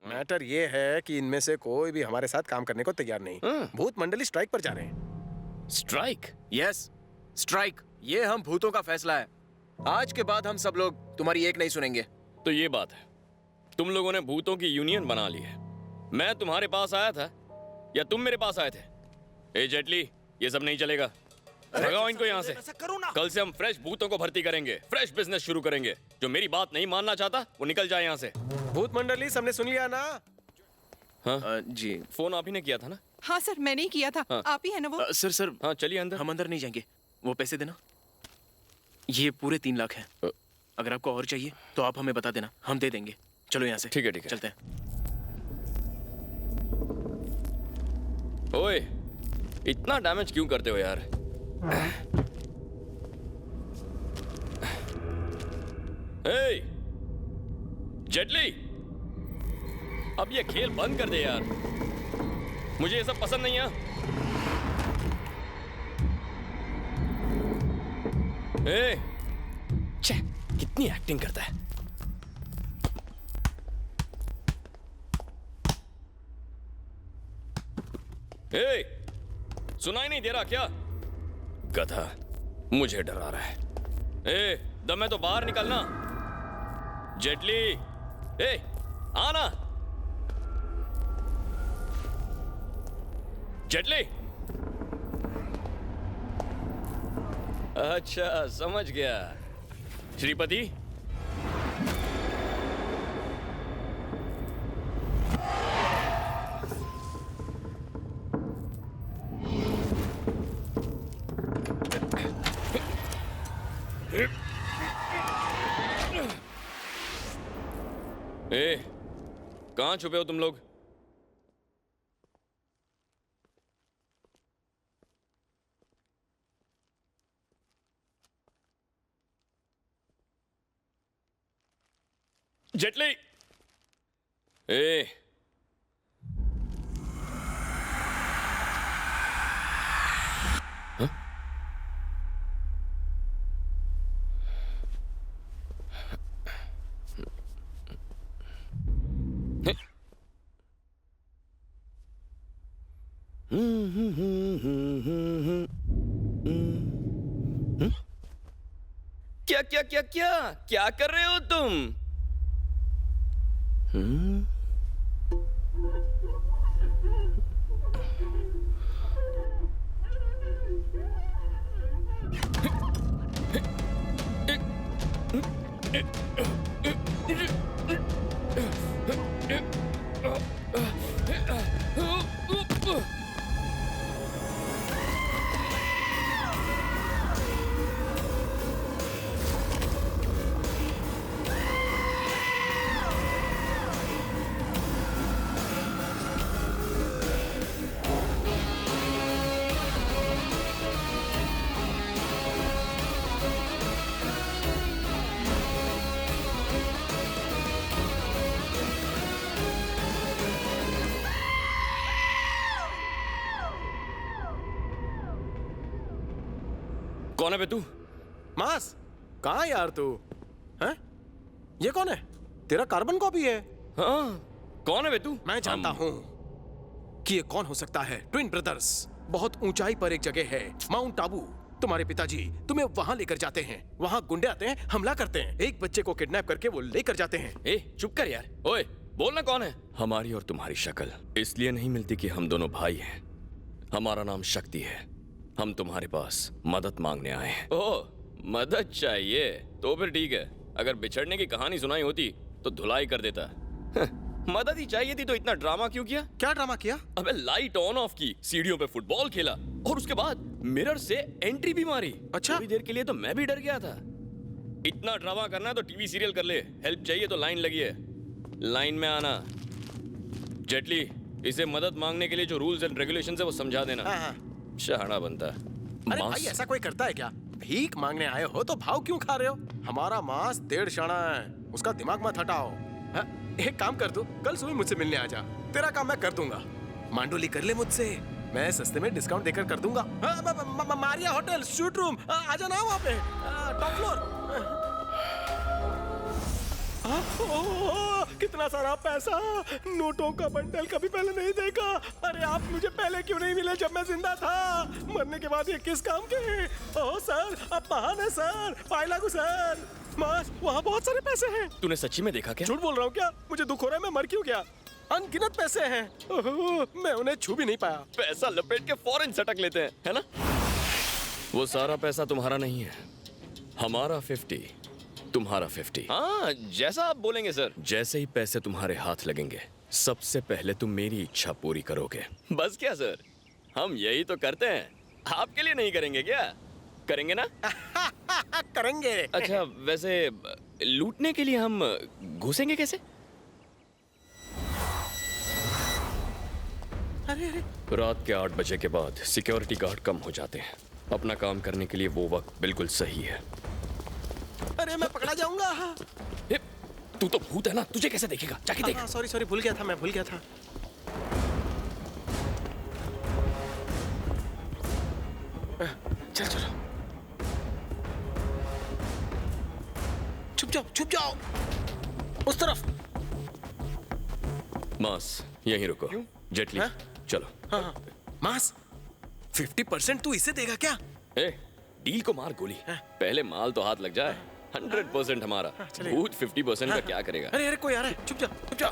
Matter ये है कि इनमें से कोई भी हमारे साथ काम करने को तैयार नहीं। भूत मंडली स्ट्राइक पर जा रहे हैं। स्ट्राइक? Yes, strike. ये हम भूतों का फैसला है। आज के बाद हम सब लोग तुम्हारी एक नहीं सुनेंगे। तो ये बात है, तुम लोगों ने भूतों की यूनियन बना ली है। मैं तुम्हारे पास आया था या तुम मेरे पास आए थे? ए जेटली, ये सब नहीं चलेगा। भगाओ इनको यहाँ से। कल से हम फ्रेश भूतों को भर्ती करेंगे, फ्रेश बिजनेस शुरू करेंगे। जो मेरी बात नहीं मानना चाहता वो निकल जाए यहाँ से। भूत मंडली, सबने सुन लिया ना? हाँ जी। फोन आप ही ने किया था ना? हाँ सर, मैंने ही किया था। हाँ। आप ही है ना वो? सर हाँ चलिए अंदर। हम अंदर नहीं जाएंगे। वो पैसे देना। ये पूरे 3 लाख हैं। अगर आपको और चाहिए तो आप हमें बता देना, हम दे देंगे। चलो यहाँ से। ठीक है, ठीक है। चलते हैं। ओए, इतना डैमेज क्यों करते हो यार? हे, जेटली, अब ये खेल बंद कर दे यार। मुझे ये सब पसंद नहीं है। हे, छे, कितनी एक्टिंग करता है। हे, सुनाई नहीं दे रहा क्या? गधा, मुझे डरा रहा है। ए, दम है तो बाहर निकलना। जेटली, ए, आना। जेटली। अच्छा, समझ गया। श्रीपति, ए, कहां छुपे हो तुम लोग? जेटली, ए, क्या क्या क्या क्या क्या कर रहे हो तुम? कौन है बे तू? मास, कहाँ यार तू? हैं? ये कौन है? तेरा कार्बन कॉपी है। हाँ, कौन है बे तू? मैं जानता हूँ कि ये कौन हो सकता है। Twin brothers. बहुत ऊंचाई पर एक जगह है, माउंट आबू। तुम्हारे पिताजी तुम्हें वहां लेकर जाते हैं। वहां गुंडे आते हैं, हमला करते हैं। एक बच्चे को किडनैप करके वो लेकर जाते हैं। ए, चुप कर यार। ओए, बोलना कौन है? हमारी और तुम्हारी शक्ल इसलिए नहीं मिलती कि हम दोनों भाई हैं। हमारा नाम शक्ति है। हम तुम्हारे पास मदद मांगने आए हैं। ओह, मदद चाहिए? तो फिर ठीक है। अगर बिछड़ने की कहानी सुनाई होती तो धुलाई कर देता। मदद ही चाहिए थी तो इतना ड्रामा क्यों किया? क्या ड्रामा किया? अबे लाइट ऑन ऑफ की, सीढ़ियों पे फुटबॉल खेला और उसके बाद मिरर से एंट्री भी मारी। अच्छा, थोड़ी देर के लिए तो मैं भी डर गया था। इतना ड्रामा करना है तो टीवी सीरियल कर ले। हेल्प चाहिए तो लाइन लगी है, लाइन में आना। जेटली, इसे मदद मांगने के लिए जो रूल्स एंड रेगुलेशंस है वो समझा देना। हाँ। शहाना बनता। अरे भाई, ऐसा कोई करता है क्या? भीख मांगने आए हो तो भाव क्यों खा रहे हो? हमारा मांस 1.5 शाना है, उसका दिमाग मत हटाओ। एक काम कर, तू कल सुबह मुझसे मिलने आ जा। तेरा काम मैं कर दूंगा। मांडोली कर ले मुझसे, मैं सस्ते में डिस्काउंट देकर कर दूंगा। मारिया होटल शूट रूम, आजा ना वहाँ पे, टॉप फ्लोर। कितना सारा पैसा, नोटों का बंडल कभी पहले नहीं देखा। अरे आप मुझे पहले क्यों नहीं मिले जब मैं जिंदा था? मरने के बाद ये किस काम के? ओह सर, आप महान है सर। पाई लागू सर। मास, वहाँ बहुत सारे पैसे हैं। तूने सच्ची में देखा क्या? झूठ बोल रहा हूँ क्या? मुझे दुख हो रहा है, मैं मर क्यों गया? अनगिनत पैसे हैं। ओह, मैं उन्हें छू भी नहीं पाया। पैसा लपेट के फौरन सटक लेते हैं, है ना? वो सारा पैसा तुम्हारा नहीं है, हमारा 50, तुम्हारा 50। हाँ, जैसा आप बोलेंगे सर। जैसे ही पैसे तुम्हारे हाथ लगेंगे, सबसे पहले तुम मेरी इच्छा पूरी करोगे। बस क्या सर, हम यही तो करते हैं। आपके लिए नहीं करेंगे क्या? करेंगे ना? करेंगे। अच्छा, वैसे लूटने के लिए हम घुसेंगे कैसे? अरे रात के 8 बजे के बाद सिक्योरिटी गार्ड कम हो जाते हैं। अपना काम करने के लिए वो वक्त बिल्कुल सही है। अरे मैं पकड़ा जाऊंगा। ए, तू तो भूत है ना, तुझे कैसे देखेगा? जाके देख। सॉरी सॉरी, भूल गया था, मैं भूल गया था। चल चलो, छुप जाओ उस तरफ। मास, यहीं रुको। जेटली, हाँ? चलो। हाँ। मास, 50% तू इसे देगा क्या? ए, डील को मार गोली। पहले माल तो हाथ लग जाए। 100% हमारा। चलिए। भूत 50% का क्या करेगा? अरे कोई आ रहा है, छुप जाओ।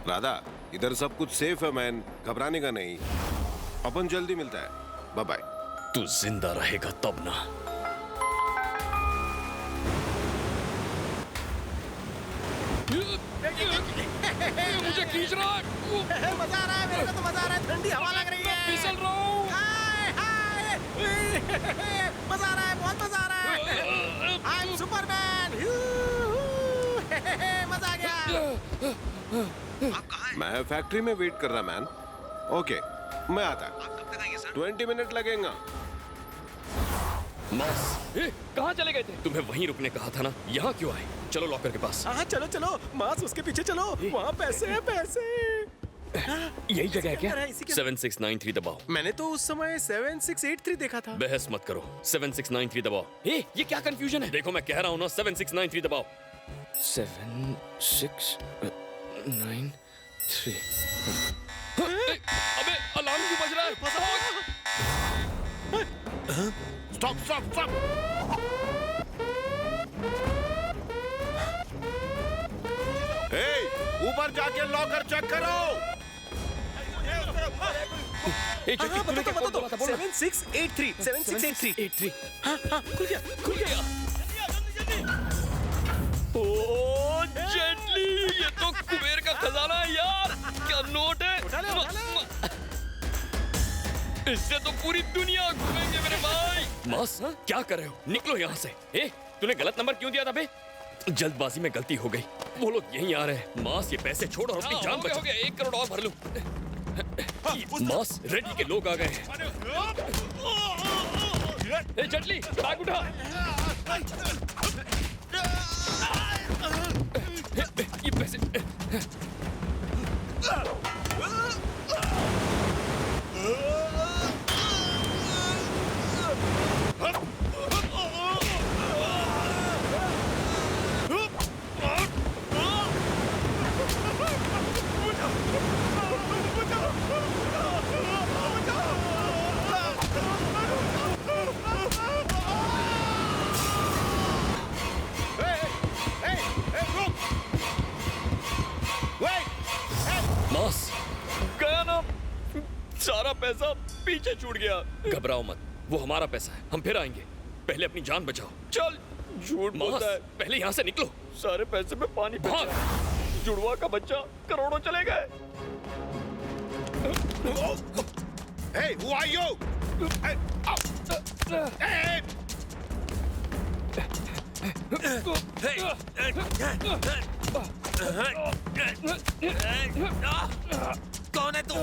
राधा, इधर सब कुछ सेफ है मैन, घबराने का नहीं। अपन जल्दी मिलता है। Bye bye. तू जिंदा रहेगा तब ना। मुझे खींच रहा है। मजा आ रहा है, मेरे को तो मजा आ रहा है। ठंडी हवा लग रही है। फिसल रहा हूँ। हाय, मजा आ रहा है, बहुत मजा आ रहा है। I am Superman. मजा आ गया। मैं फैक्ट्री में वेट कर रहा मैन। ओके, मैं आता। 20 मिनट लगेगा। मास, कहाँ चले गए थे? तुम्हें वहीं रुकने कहा था ना, यहाँ क्यों आए? चलो लॉकर के पास। हाँ चलो, मास उसके पीछे चलो। वहाँ पैसे हैं, पैसे। यही जगह है क्या? अंदर है, इसी के- 7693 दबाओ। मैंने तो उस समय 7683 देखा था। बहस मत करो, 7693 दबाओ। ये क्या कंफ्यूजन है? देखो मैं कह रहा हूँ ना, 7693 दबाओ। 7693। अबे अलार्म क्यों बज रहा है? स्टॉप। ऊपर जाके लॉकर चेक करो। तूने क्या बोला था? 7683 7683। हाँ, खुल गया। ओ जेटली, ये तो कुबेर का खजाना है यार। क्या नोट है? उठा ले। इससे तो पूरी दुनिया घूमेंगे मेरे भाई। मास, क्या कर रहे हो? निकलो यहाँ से। तूने गलत नंबर क्यों दिया था बे? जल्दबाजी में गलती हो गई। वो लोग यहीं आ रहे हैं। मास, ये पैसे छोड़ और अपनी जान बचा। हो गया, 1 करोड़ और भर लूं। मास, रेडी के लोग आ गए हैं। जेटली, बैग उठा। ये पैसे। मास, गया ना सारा पैसा, पीछे छूट गया। घबराओ मत, वो हमारा पैसा है, हम फिर आएंगे। पहले अपनी जान बचाओ। चल। झूठ बोलता है। पहले यहाँ से निकलो। सारे पैसे में पानी भाग। जुड़वा का बच्चा, करोड़ों चले गए। Hey, who are you? Hey, hey. कौन है तू?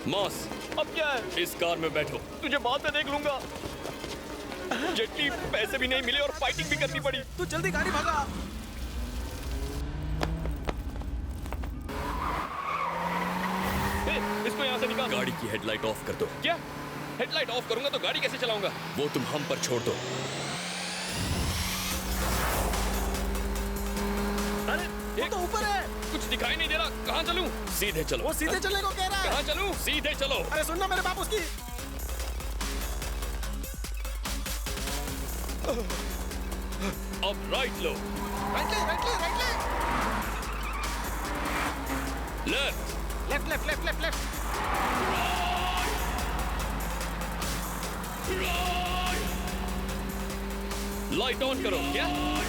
मॉस, अब क्या है? इस कार में बैठो, तुझे बाद में देख लूंगा। जेटली, पैसे भी नहीं मिले और फाइटिंग भी करनी पड़ी। तू जल्दी गाड़ी भगा। से निकाल। गाड़ी की हेडलाइट ऑफ कर दो। क्या हेडलाइट ऑफ करूंगा तो गाड़ी कैसे चलाऊंगा? वो तुम हम पर छोड़ दो। अरे वो तो ऊपर है। कुछ दिखाई नहीं दे रहा। कहाँ चलूं? सीधे चलो। वो सीधे चलने को कह रहा है। कहाँ चलूं? सीधे चलो। अरे सुनना मेरे बाप उसकी। अब राइट लो। राइट ले। लेफ्ट। लेफ्ट। लाइट ऑन करो। क्या?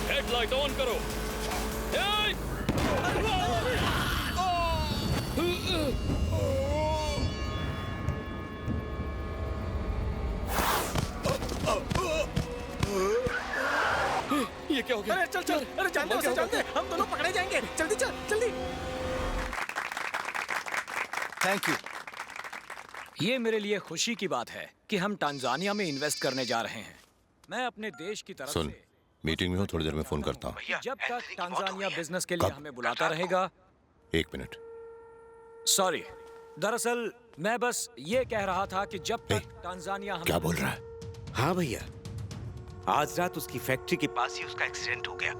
हेडलाइट ऑन करो। ये क्या हो गया? अरे चल। अरे जानते हम दोनों पकड़े जाएंगे। जल्दी चल जल्दी। Thank you. ये मेरे लिए खुशी की बात है कि हम टांजानिया में इन्वेस्ट करने जा रहे हैं। मैं अपने देश की तरफ सुन, से मीटिंग में हो, थोड़ी देर में फोन करता हूँ। जब तक टांजानिया बिजनेस के लिए कब? हमें बुलाता रहेगा। 1 मिनट। सॉरी, दरअसल मैं बस ये कह रहा था कि जब ए, तक टांजानिया हमें क्या बोल रहा है? हाँ भैया, आज रात उसकी फैक्ट्री के पास ही उसका एक्सीडेंट हो गया।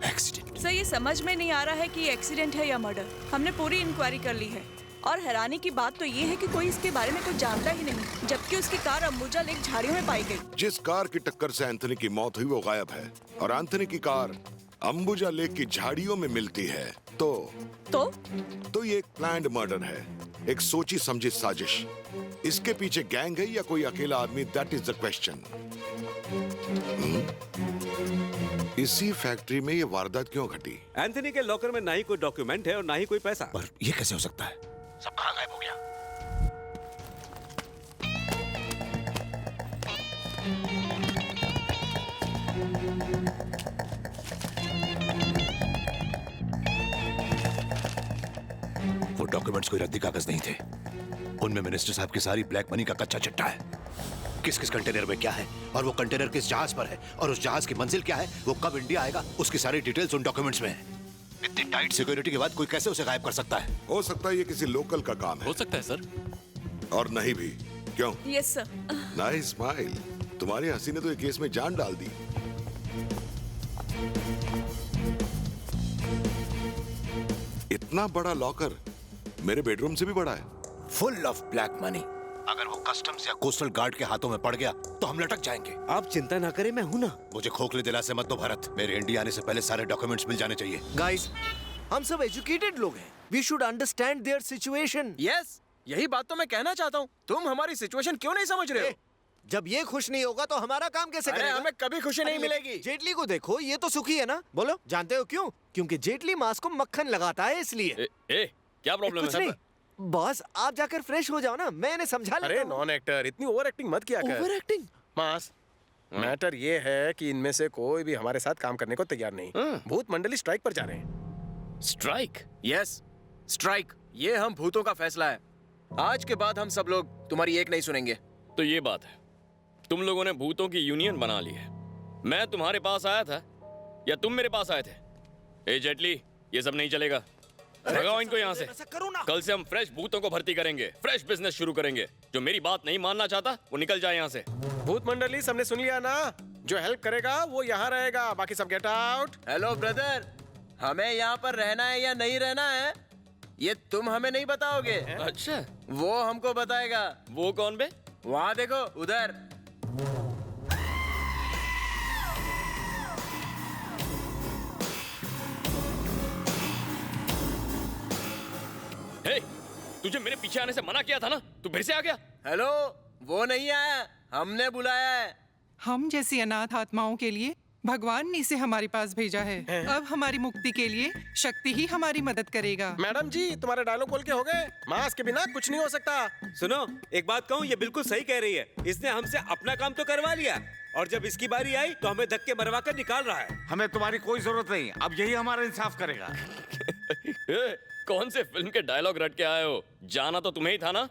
एक्सीडेंट? सर, ये समझ में नहीं आ रहा है कि ये एक्सीडेंट है या मर्डर। हमने पूरी इंक्वायरी कर ली है और हैरानी की बात तो ये है कि कोई इसके बारे में कुछ जानता ही नहीं, जबकि उसकी कार अंबुजा लेक झाड़ियों में पाई गई। जिस कार की टक्कर से एंथनी की मौत हुई वो गायब है और एंथनी की कार अंबुजा लेक की झाड़ियों में मिलती है। तो ये एक प्लान्ड मर्डर है, एक सोची समझी साजिश। इसके पीछे गैंग है या कोई अकेला आदमी, दैट इज द क्वेश्चन। इसी फैक्ट्री में ये वारदात क्यों घटी? एंथनी के लॉकर में ना ही कोई डॉक्यूमेंट है और ना ही कोई पैसा। पर ये कैसे हो सकता है? सब कहाँ गायब हो गया? वो डॉक्यूमेंट्स कोई रद्दी कागज नहीं थे। उनमें मिनिस्टर साहब की सारी ब्लैक मनी का कच्चा चिट्ठा है। किस किस कंटेनर में क्या है और वो कंटेनर किस जहाज पर है और उस जहाज की मंजिल क्या है, वो कब इंडिया आएगा, उसकी सारी डिटेल्स उन डॉक्यूमेंट्स में है। इतनी टाइट सिक्योरिटी के बाद कोई कैसे उसे गायब कर सकता है? हो सकता है ये किसी लोकल का काम है। हो सकता है सर। और नहीं भी। क्यों? Yes sir. Nice smile. तुम्हारी हंसी ने तो ये केस में जान डाल दी। इतना बड़ा लॉकर मेरे बेडरूम से भी बड़ा है। Full of black money. अगर वो कस्टम्स या कोस्टल गार्ड के हाथों में पड़ गया तो हम लटक जाएंगे। आप चिंता ना करें, मैं हूं ना। मुझे खोखले दिलासे मत दो भरत। मेरे इंडिया आने से पहले सारे डॉक्यूमेंट्स मिल जाने चाहिए। गाइस, हम सब एजुकेटेड लोग हैं। We should understand their situation. Yes, यही बात तो मैं कहना चाहता हूँ। तुम हमारी सिचुएशन क्यों नहीं समझ रहे हो? जब ये खुश नहीं होगा तो हमारा काम कैसे अरे करेगा? हमें कभी खुशी नहीं मिलेगी। जेटली को देखो, ये तो सुखी है ना। बोलो, जानते हो क्यों? क्योंकि जेटली मांस को मक्खन लगाता है, इसलिए। क्या प्रॉब्लम कुछ है? नहीं बॉस, आप जाकर फ्रेश हो जाओ ना, मैंने समझा अरे नॉन एक्टर, इतनी ओवर एक्टिंग मत किया कर। Over acting? मास, मैटर ये है कि इनमें से कोई भी हमारे साथ काम करने को तैयार नहीं। भूत मंडली स्ट्राइक पर जा रहे हैं। स्ट्राइक? Yes, strike. ये हम भूतों का फैसला है। आज के बाद हम सब लोग तुम्हारी एक नहीं सुनेंगे। तो ये बात है, तुम लोगों ने भूतों की यूनियन बना ली है। मैं तुम्हारे पास आया था या तुम मेरे पास आए थे? ए जेटली, ये सब नहीं चलेगा। भगाओ इनको यहाँ से। कल से हम फ्रेश भूतों को भर्ती करेंगे, फ्रेश बिजनेस शुरू करेंगे। जो मेरी बात नहीं मानना चाहता वो निकल जाए यहाँ से। भूत मंडली, सबने सुन लिया ना? जो हेल्प करेगा वो यहाँ रहेगा, बाकी सब गेट आउट। हेलो ब्रदर, हमें यहाँ पर रहना है या नहीं रहना है ये तुम हमें नहीं बताओगे। अच्छा, वो हमको बताएगा। वो कौन बे? वहाँ देखो, उधर। हे, तुझे मेरे पीछे आने से मना किया था ना, तू फिर से आ गया। हेलो, वो नहीं आया, हमने बुलाया है। हम जैसी अनाथ आत्माओं के लिए भगवान ने इसे हमारे पास भेजा है। अब हमारी मुक्ति के लिए शक्ति ही हमारी मदद करेगा। मैडम जी, तुम्हारे डायलॉग बोल के हो गए। मास के बिना कुछ नहीं हो सकता। सुनो, एक बात कहूँ, ये बिल्कुल सही कह रही है। इसने हमसे अपना काम तो करवा लिया और जब इसकी बारी आई तो हमें धक्के मरवा कर निकाल रहा है। हमें तुम्हारी कोई जरूरत नहीं, अब यही हमारा इंसाफ करेगा। कौन से फिल्म के डायलॉग रट के आए हो? जाना तो तुम्हें ही था ना।